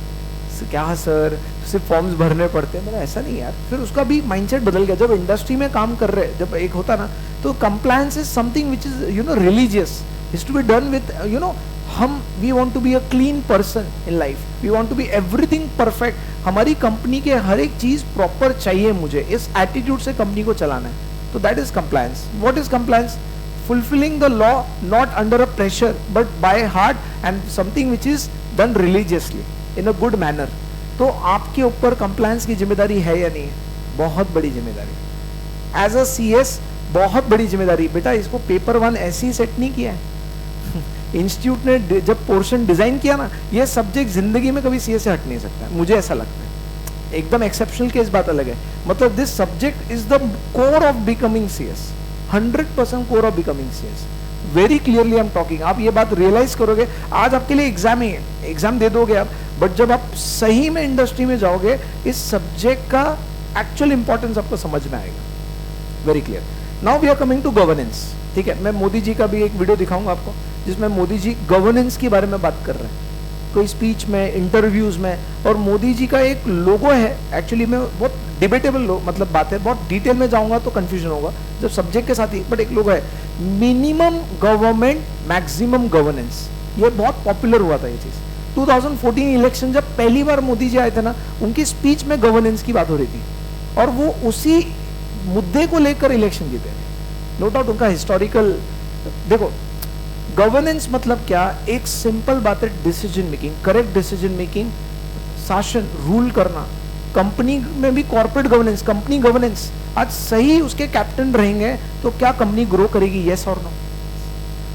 क्या सर सिर्फ फॉर्म्स भरने पड़ते हैं, मेरा ऐसा नहीं यार, फिर उसका भी माइंडसेट बदल गया। जब इंडस्ट्री में काम कर रहे, जब एक होता ना, तो compliance is something which is you know religious, is to be done with you know, हम we want to be a clean person in life, we want to be everything perfect, हमारी कंपनी के हर एक चीज proper चाहिए, मुझे इस attitude से कंपनी को चलाना है, तो that is compliance. What is compliance? fulfilling the law not under a pressure but by heart and something which is done religiously in a good manner। तो आपके ऊपर कंप्लायंस की जिम्मेदारी है या नहीं है? बहुत बड़ी जिम्मेदारी। एज अ सीएस बहुत बड़ी जिम्मेदारी। बेटा इसको पेपर 1 ऐसे ही सेट नहीं किया है इंस्टीट्यूट ने जब पोर्शन डिजाइन किया ना, ये सब्जेक्ट जिंदगी में कभी सीएस से हट नहीं सकता, मुझे ऐसा लगता है। एकदम एक्सेप्शनल केस बात अलग है, मतलब this subject is the core of becoming CS, 100% core of becoming CS. Very clearly I am talking, आप ये बात रियलाइज करोगे। आज आपके लिए एग्जाम ही है, एग्जाम दे दोगे आप, बट जब आप सही में इंडस्ट्री में जाओगे, इस सब्जेक्ट का एक्चुअल इंपॉर्टेंस आपको समझ में आएगा। Very clear. Now we are coming to governance. ठीक है, मैं मोदी जी का भी एक वीडियो दिखाऊंगा आपको, जिसमें मोदी जी गवर्नेंस के बारे में बात कर रहे हैं, कोई स्पीच में, इंटरव्यूज में। और मोदी जी का एक लोगो है, एक्चुअली में बहुत डिबेटेबल मतलब बात है, बहुत डिटेल में जाऊंगा तो कंफ्यूजन होगा जब सब्जेक्ट के साथ ही, बट एक लोगो है, मिनिमम गवर्नमेंट मैक्सिमम गवर्नेंस। ये बहुत पॉपुलर हुआ था ये चीज। 2014 इलेक्शन जब पहली बार मोदी जी आए थे ना, उनकी स्पीच में गवर्नेंस की बात हो रही थी, और वो उसी मुद्दे को लेकर इलेक्शन जीते थे। नो डाउट उनका हिस्टोरिकल, देखो गवर्नेंस मतलब क्या, एक सिंपल बात है, decision making, correct decision making, शासन, रूल करना। कंपनी में भी कॉर्पोरेट गवर्नेंस, कंपनी गवर्नेंस, आज सही उसके कैप्टन रहेंगे तो क्या कंपनी ग्रो करेगी, यस और नो?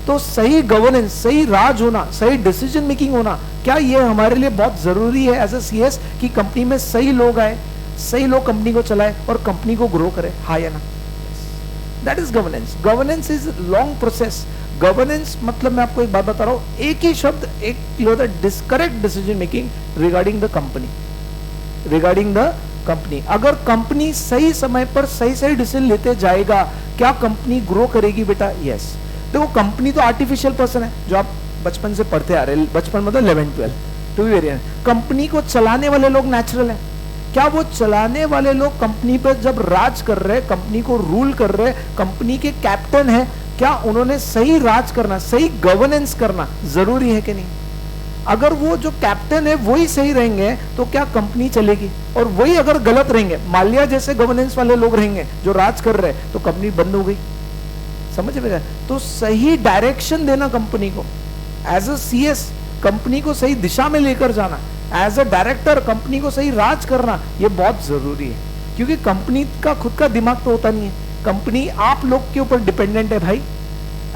तो सही गवर्नेंस, सही राज होना, सही डिसीजन मेकिंग होना, क्या ये हमारे लिए बहुत जरूरी है एज अ सीएस कि कंपनी में सही लोग आए, सही लोग कंपनी को चलाए और कंपनी को ग्रो करे, हाँ या ना? That is governance. Governance is long process. Governance मतलब मैं आपको एक बात बता रहा हूं, एक ही शब्द, एक clear correct decision making regarding the company, regarding the company. अगर कंपनी सही समय पर सही सही डिसीजन लेते जाएगा, क्या कंपनी ग्रो करेगी बेटा? यस। देखो कंपनी तो आर्टिफिशियल पर्सन है, जो आप बचपन से पढ़ते आ रहे, बचपन मतलब 11-12 टू बी वेरी। कंपनी को चलाने वाले लोग नेचुरल हैं। क्या वो चलाने वाले लोग कंपनी पर जब राज कर रहे, कंपनी को रूल कर रहे, कंपनी के कैप्टन है, क्या उन्होंने सही राज करना, सही गवर्नेंस करना जरूरी है कि नहीं? अगर वो जो कैप्टन है वही सही रहेंगे तो क्या कंपनी चलेगी? और वही अगर गलत रहेंगे, माल्या जैसे गवर्नेंस वाले लोग रहेंगे जो राज कर रहे, तो कंपनी बंद हो गई। समझ में? तो सही डायरेक्शन देना कंपनी को, एज अ सीएस कंपनी को सही दिशा में लेकर जाना, एज अ डायरेक्टर कंपनी को सही राज करना, ये बहुत जरूरी है। क्योंकि कंपनी का खुद का दिमाग तो होता नहीं है, कंपनी आप लोग के ऊपर डिपेंडेंट है भाई।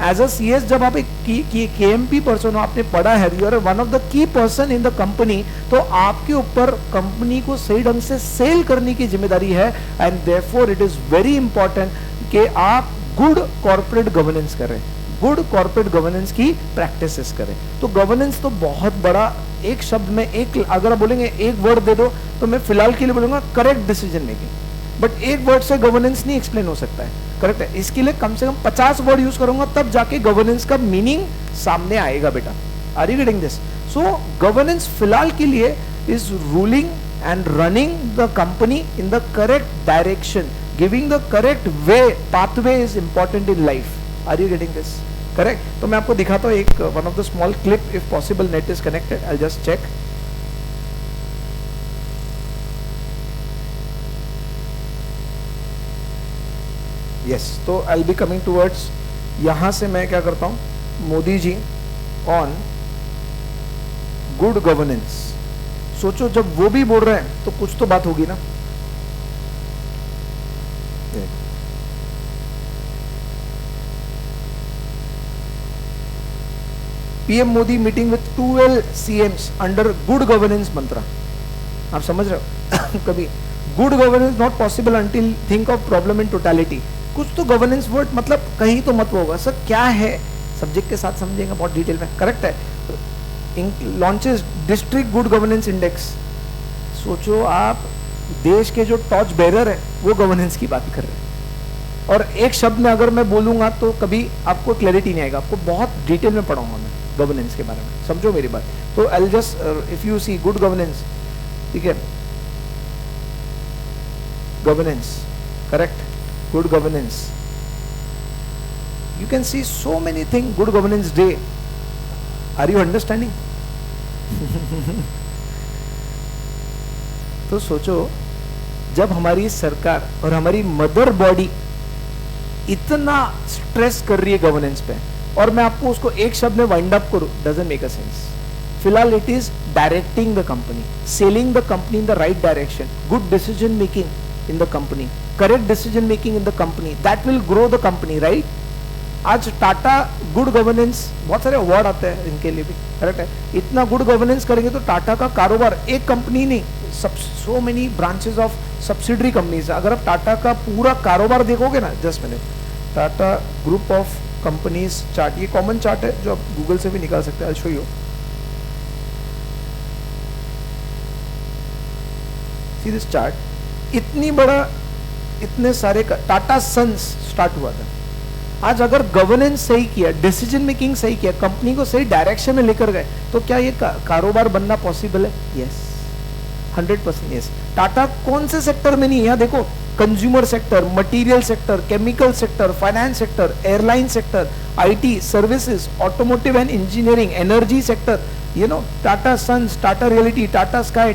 एज अ सीएस जब आप एक केएमपी पर्सन हो, आपने पढ़ा है, you are one of the key person in the company, तो आपके ऊपर कंपनी को सही ढंग से सेल करने की जिम्मेदारी है। And therefore it is very important कि आप गुड कॉर्पोरेट गवर्नेंस करें, गुड कॉर्पोरेट गवर्नेंस की प्रैक्टिसेस करें। तो गवर्नेंस तो बहुत बड़ा, एक शब्द में एक, अगर आप बोलेंगे एक वर्ड दे दो, तो मैं फिलहाल के लिए बोलूंगा करेक्ट डिसीजन मेकिंग। बट एक वर्ड से गवर्नेंस नहीं एक्सप्लेन हो सकता है, करेक्ट है? इसके लिए कम से कम 50 वर्ड यूज करूंगा, तब जाके गवर्नेंस का मीनिंग सामने आएगा बेटा। Are you getting this? So governance फिलहाल के लिए is ruling and running the company in the correct direction, giving the correct way, pathway is important in life. Are you getting this? Correct? तो मैं आपको दिखाता हूं एक one of the small clip, if possible net is connected, I just check. Yes, तो I will be coming towards, यहां से मैं क्या करता हूं, Modi ji on good governance. सोचो जब वो भी बोल रहे हैं तो कुछ तो बात होगी ना। PM Modi meeting with 12 CMs under good governance mantra. आप समझ रहे हो? कभी good governance not possible until think of problem in totality. कुछ तो गवर्नेंस वर्ड मतलब कहीं तो मत होगा। सर क्या है, सब्जेक्ट के साथ समझेंगे बहुत डिटेल में, करेक्ट है? Launches district good governance index. सोचो आप, देश के जो टॉर्च बेरर है वो गवर्नेंस की बात कर रहे हैं, और एक शब्द में अगर मैं बोलूंगा तो कभी आपको क्लैरिटी नहीं आएगा, आपको बहुत डिटेल में पढ़ाऊंगा मैं। गवर्नेंस के बारे में, समझो मेरी बात। तो I just if you see good governance, ठीक है, governance, correct, good governance, you can see so many things good governance day. Are you understanding? तो सोचो जब हमारी सरकार और हमारी मदर बॉडी इतना स्ट्रेस कर रही है गवर्नेंस पे, और मैं आपको उसको एक शब्द में वाइंड अप करूं, डजंट मेक अ सेंस। फिलहाल it is directing the company, selling the company in the right direction, good decision making in the company, correct decision making in the company, that will grow the company, right. आज tata good governance, बहुत सारे award आते हैं इनके लिए भी, correct है। इतना गुड गवर्नेंस करेंगे तो टाटा का कारोबार, एक कंपनी नहीं, so many branches of subsidiary companies, अगर आप टाटा का पूरा कारोबार देखोगे ना, just minute, Tata group of companies chart, ये कॉमन चार्ट है जो आप गूगल से भी निकाल सकते हैं, I show you. See this chart, इतनी बड़ा, इतने सारे टाटा सन्स स्टार्ट हुआ था। आज अगर गवर्नेंस सही किया, डिसीजन मेकिंग सही किया, कंपनी को सही डायरेक्शन में लेकर गए, तो क्या ये कारोबार बनना पॉसिबल है? Yes, 100% yes. टाटा कौन से सेक्टर में नहीं है, यहाँ देखो, consumer sector, material sector, chemical sector, finance sector, airline sector, IT services, automotive and engineering, energy sector, you know, Tata Sons, Tata Realty, Tata Sky,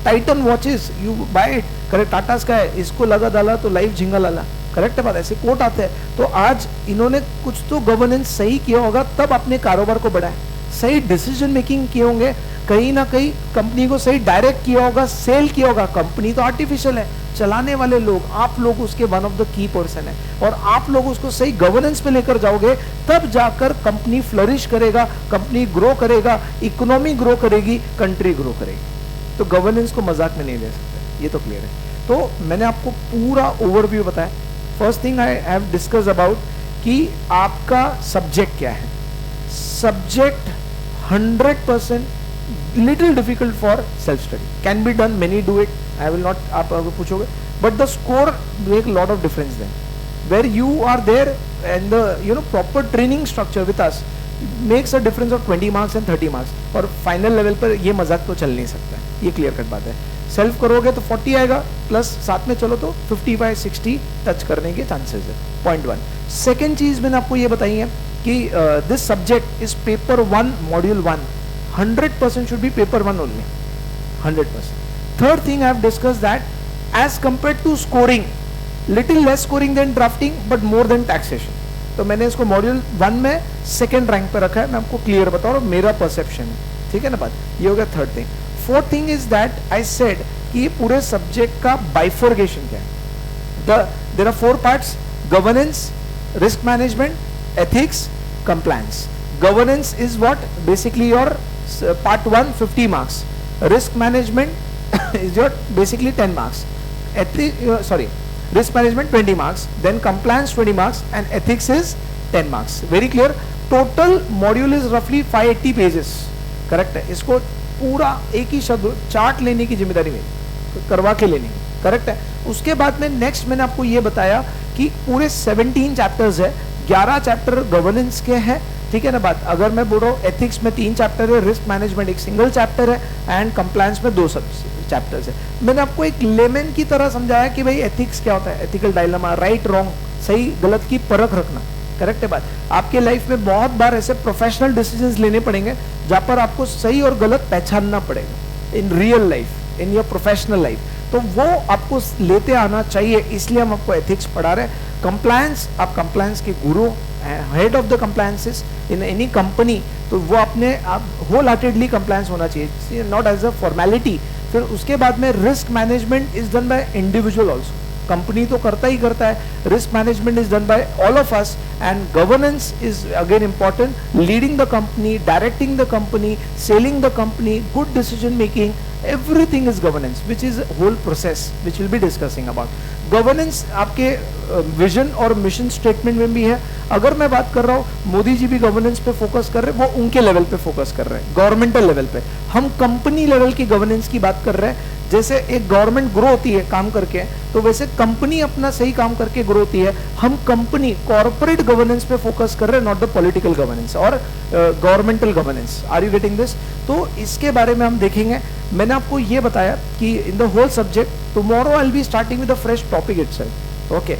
Titan watches, you buy it, correct, Tata Sky, इसको लगा डाला तो लाइफ झिंगा लाला, करेक्ट है बात, ऐसे coat आते हैं। तो आज इन्होंने कुछ तो गवर्नेंस सही किया होगा, तब अपने कारोबार को बढ़ाए, सही डिसीजन मेकिंग किए होंगे, कहीं ना कहीं कंपनी को सही डायरेक्ट किया होगा, सेल किया होगा। कंपनी तो आर्टिफिशियल है, चलाने वाले लोग, आप लोग उसके one of the key person है, और आप लोग उसको सही गवर्नेंस पे लेकर जाओगे, तब जाकर कंपनी फ्लरिश करेगा, कंपनी ग्रो करेगा, इकोनॉमी ग्रो करेगी, कंट्री ग्रो करेगी। तो गवर्नेंस को मजाक में नहीं ले सकते, ये तो क्लियर है। तो मैंने आपको पूरा ओवरव्यू बताया। First thing I have discuss about कि आपका सब्जेक्ट क्या है। Subject 100% little difficult for self study, can be done, many do it, I will not, आप अगर पूछोगे, but the score make lot of difference then, where you are there and the you know proper training structure with us makes a difference of 20 marks and 30 marks, और final level पर ये मजाक तो चल नहीं सकता है, ये क्लियर कट बात है। सेल्फ करोगे तो 40 आएगा, प्लस साथ में चलो तो 55-60 टच करने के चांसेस है, पॉइंट 1। सेकेंड चीज मैंने आपको ये बताई है कि this subject is paper 1 module 1, 100% should be paper 1 only, 100%। Third thing I have discuss that as compare to scoring, little less scoring than drafting but more than taxation, तो मैंने इसको मॉड्यूल 1 में सेकेंड रैंक पे रखा है, मैं आपको clear बता रहा हूँ, मेरा परसेप्शन है, ठीक है ना बात, ये हो गया third thing. Fourth thing is that I said कि ये पूरे सब्जेक्ट का बाइफर्गेशन क्या है। There are 4 parts, governance, risk management, ethics, compliance. Governance is what, basically your part 1 50 marks, risk management is your basically 10 marks, risk management 20 marks, then compliance 20 marks, and ethics is 10 marks. Very clear. Total module is roughly 580 pages. Correct है, इसको पूरा एक ही शब्द chart लेने की जिम्मेदारी मेरी, करवा के लेने की, करेक्ट है। उसके बाद में नेक्स्ट मैंने आपको ये बताया कि पूरे 17 चैप्टर्स है, 11 चैप्टर गवर्नेंस के हैं, ठीक है ना बात। अगर मैं बोल रहा हूँ एथिक्स में 3 चैप्टर है, रिस्क मैनेजमेंट एक सिंगल चैप्टर है, एंड कंप्लायंस में 2 चैप्टर्स है। मैंने आपको एक लेमन की तरह समझाया कि भाई एथिक्स क्या होता है, एथिकल डायलेमा, राइट रॉन्ग, सही गलत की परख रखना, करेक्ट है बात। आपके लाइफ में बहुत बार ऐसे प्रोफेशनल डिसीजंस लेने पड़ेंगे जहां पर आपको सही और गलत पहचानना पड़ेगा in real life, in your professional life, तो वो आपको लेते आना चाहिए, इसलिए हम आपको एथिक्स पढ़ा रहे हैं। कंप्लायंस, आप कंप्लायंस के गुरु, head of the compliances in any company, तो वो अपने आप होल हार्टेडली कंप्लायंस होना चाहिए, नॉट एज अ फॉर्मेलिटी। फिर उसके बाद में risk management is done by individual also, company तो करता ही करता है, risk management is done bye all of us, and governance is again important, leading the company, directing the company, selling the company, good decision making, everything is governance, which is a whole process which we'll be discussing about. Governance आपके vision और mission statement में भी है। अगर मैं बात कर रहा हूँ मोदी जी भी गवर्नेंस पे फोकस कर रहे हैं, वो उनके लेवल पे फोकस कर रहे हैं, गवर्नमेंटल लेवल पे। हम कंपनी लेवल की गवर्नेंस की बात कर रहे हैं, जैसे एक गवर्नमेंट ग्रो होती है काम करके, तो वैसे कंपनी अपना सही काम करके ग्रो होती है। हम कंपनी कॉर्पोरेट गवर्नेंस पे फोकस कर रहे हैं, नॉट द पॉलिटिकल गवर्नेंस और governmental governance. Are you getting this? तो इसके बारे में हम देखेंगे। मैंने आपको ये बताया कि in the whole subject tomorrow I will be starting with a fresh topic itself. Okay,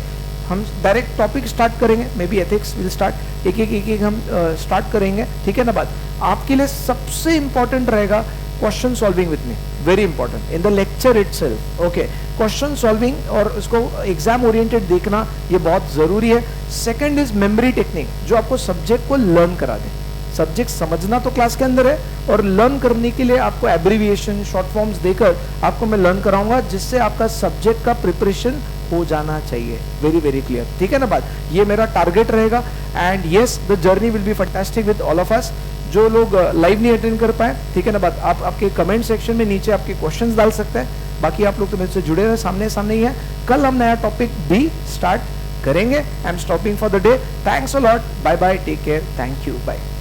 हम डायरेक्ट टॉपिक स्टार्ट करेंगे, maybe ethics will start, एक हम स्टार्ट करेंगे, ठीक है ना बात। आपके लिए सबसे इंपॉर्टेंट रहेगा question solving with me, very important in the lecture itself. Okay, question solving और उसको एग्जाम ओरिएंटेड देखना ये बहुत जरूरी है। सेकंड इज मेमोरी टेक्निक, जो आपको सब्जेक्ट को लर्न करा दे। सब्जेक्ट समझना तो क्लास के अंदर है, और लर्न करने के लिए आपको एब्रीविएशन शॉर्ट फॉर्म्स देकर आपको मैं लर्न कराऊंगा, जिससे आपका सब्जेक्ट का प्रिपरेशन हो जाना चाहिए। वेरी वेरी क्लियर, ठीक है ना बात। ये मेरा टारगेट रहेगा। And yes, the journey will be fantastic with all of us. जो लोग लाइव नहीं अटेंड कर पाए, ठीक है ना बात, आप आपके कमेंट सेक्शन में नीचे आपके क्वेश्चंस डाल सकते हैं। बाकी आप लोग तो मेरे से जुड़े रहे, सामने सामने ही है। कल हम नया टॉपिक भी स्टार्ट करेंगे। I am stopping for the day. Thanks a lot, bye bye, take care, thank you, bye.